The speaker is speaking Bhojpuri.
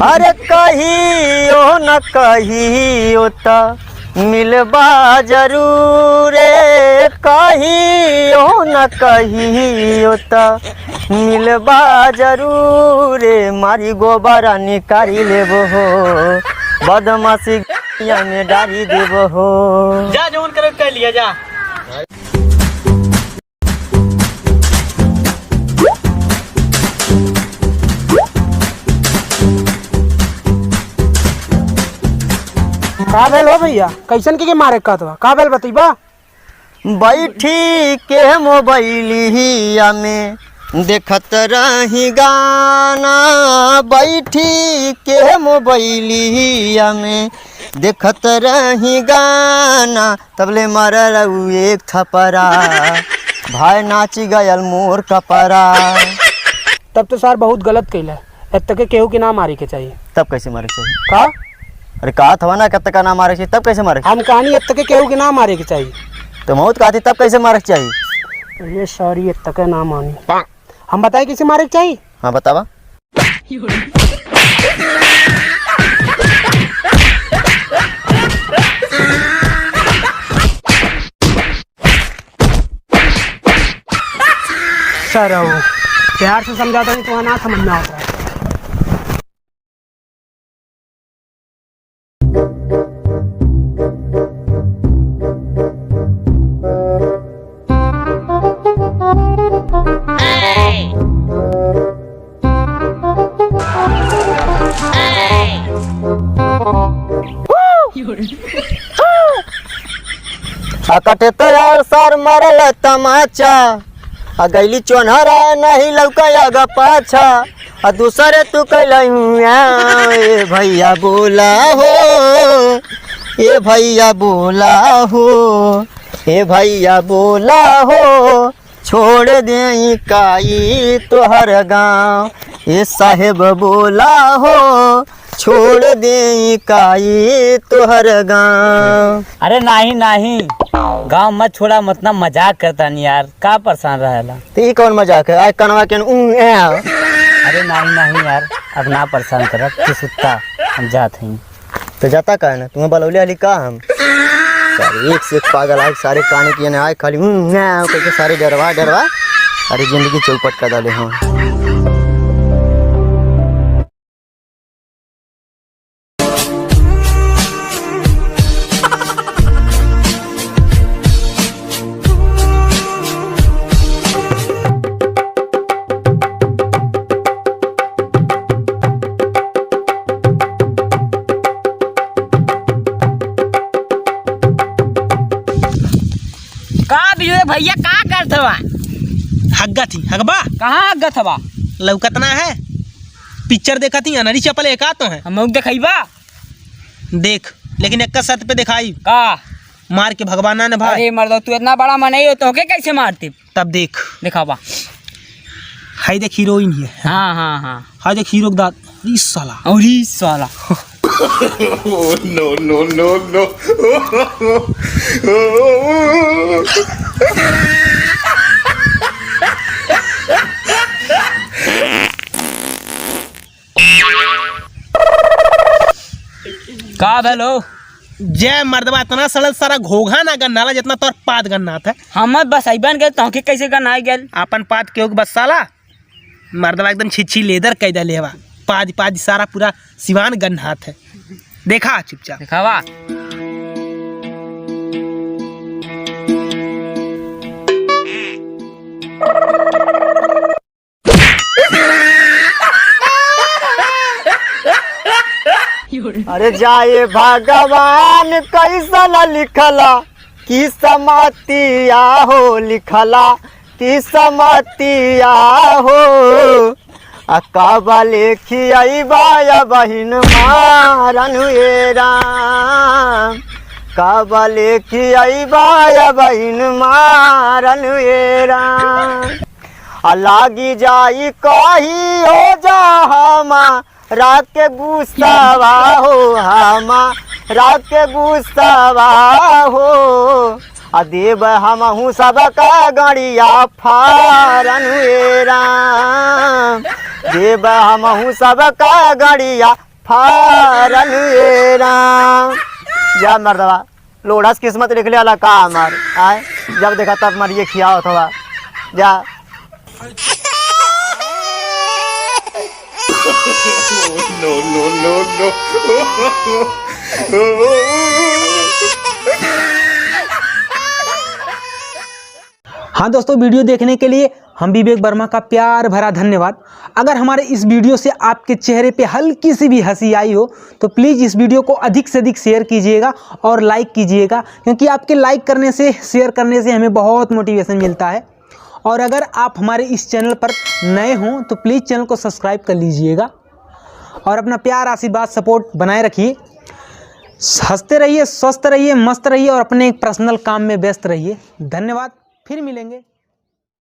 अरे कहियो न कहियो त मिलबा जरूर, कहियो न कहियो त मिलबा जरूर। मारी गोबरा निकाली लेबो हो, बदमाशी में डाली देबो हो। जा जोन करे कह लिया जा। का भेल हो भैया? कैसन के मारे का तो का भेल बतईबा? बैठी के मोबाइलिया में देखत रही गाना, बैठी के मोबाइलिया में देखत रही गाना, तबले मरल एक थपरा, भाई नाची गयल मोर कपरा। तब तो सर बहुत गलत कैला, अब तक केहू के ना मारे के चाहिए। तब कैसे मारे चाहिए? का? अरे कहा था ना कब तक का ना मारे चाहिए, तब कैसे मारे? हम कहानी अब तक केहू के ना मारे के चाहिए। तो मौत कहा थी तब कैसे मारे चाहिए? ये सॉरी अब तक ना मानी। हम बताए कैसे मारे के चाहिए? हाँ बतावा। सर प्यार से समझाता नहीं तो ना समझना होता है। कटे तो यार सर मरल तमाचा, गैली चोनहरा नहीं लौका ग पाछा, दूसरे तू कैलू ए भैया बोला हो, ए भैया बोला हो, ए भैया बोला हो, छोड़ दे काई तोहर गाँव, ए साहेब बोला हो, छोड़ दे काई तोहर गाँव। अरे नहीं नहीं, गाँव मत छोड़ा, मत ना मजाक करता नहीं यार, का परेशान रहेला। तो कौन मजाक है? आज कनवा के अरे नहीं नहीं यार, अब ना परेशान कर, तू सुता, हम जाते हैं। तो जाता का है ना, तुम्हें बलौली वाली का हम सारे एक से एक पागल आए, सारे काने की आए खाली करके सारे डरवा डरवा, अरे जिंदगी चौपट कर डाले हों। भैया का करत हवा? हग्गा थी हगबा कहाँ हग्गत हवा? लौकत ना है, पिक्चर देखा थी अनरी चपल एक तो है, हम देखा देख, लेकिन एक शर्त पे दिखाई का मार के भगवाना ने भाई। अरे मर्द तू इतना बड़ा मन है तो के कैसे मारती? तब देख दिखावा। हाय देख हीरोइन है। हाँ हाँ हाँ, हाय देख हीरो दांत, इस साला और इस साला no no no no का भेलो? जय मर्दबा इतना सड़ल सारा घोघा ना गन्नाला जितना तोर पाद गन्ना था। हम बस अबन गए तो कैसे गन्ना गए? अपन पाद के बस साला मर्दबा एकदम छिछी लेदर कह दे लेवा, पाद पाद सारा पूरा सिवान गन्ना है। देखा चुपचाप दिखावा। अरे जाए भगवान कैसन लिखला कि समतिया हो, लिखला कि समतिया हो, अकाबा लेखी बाया बहिन मारन हे राम, काबा लेखी बाया बहिन मारन हे राम। लागी जाई कही हो जा हमा रात के गुस्सावा हो, हमा रात के गुस्सावा हो, देव हमहू सबका गड़िया फारन हे राम, देव हमहू सबका गड़िया फारन ये राम। जा मर्दवा लोढ़स किस्मत लिख लिया का हमार आए, जब देखा तब मरिए खियाओ थोड़ा जा। no, no, no, no. हाँ दोस्तों, वीडियो देखने के लिए हम विवेक वर्मा का प्यार भरा धन्यवाद। अगर हमारे इस वीडियो से आपके चेहरे पे हल्की सी भी हंसी आई हो तो प्लीज़ इस वीडियो को अधिक से अधिक शेयर कीजिएगा और लाइक कीजिएगा, क्योंकि आपके लाइक करने से, शेयर करने से हमें बहुत मोटिवेशन मिलता है। और अगर आप हमारे इस चैनल पर नए हों तो प्लीज़ चैनल को सब्सक्राइब कर लीजिएगा और अपना प्यार, आशीर्वाद, सपोर्ट बनाए रखिए। हंसते रहिए, स्वस्थ रहिए, मस्त रहिए और अपने पर्सनल काम में व्यस्त रहिए। धन्यवाद, फिर मिलेंगे।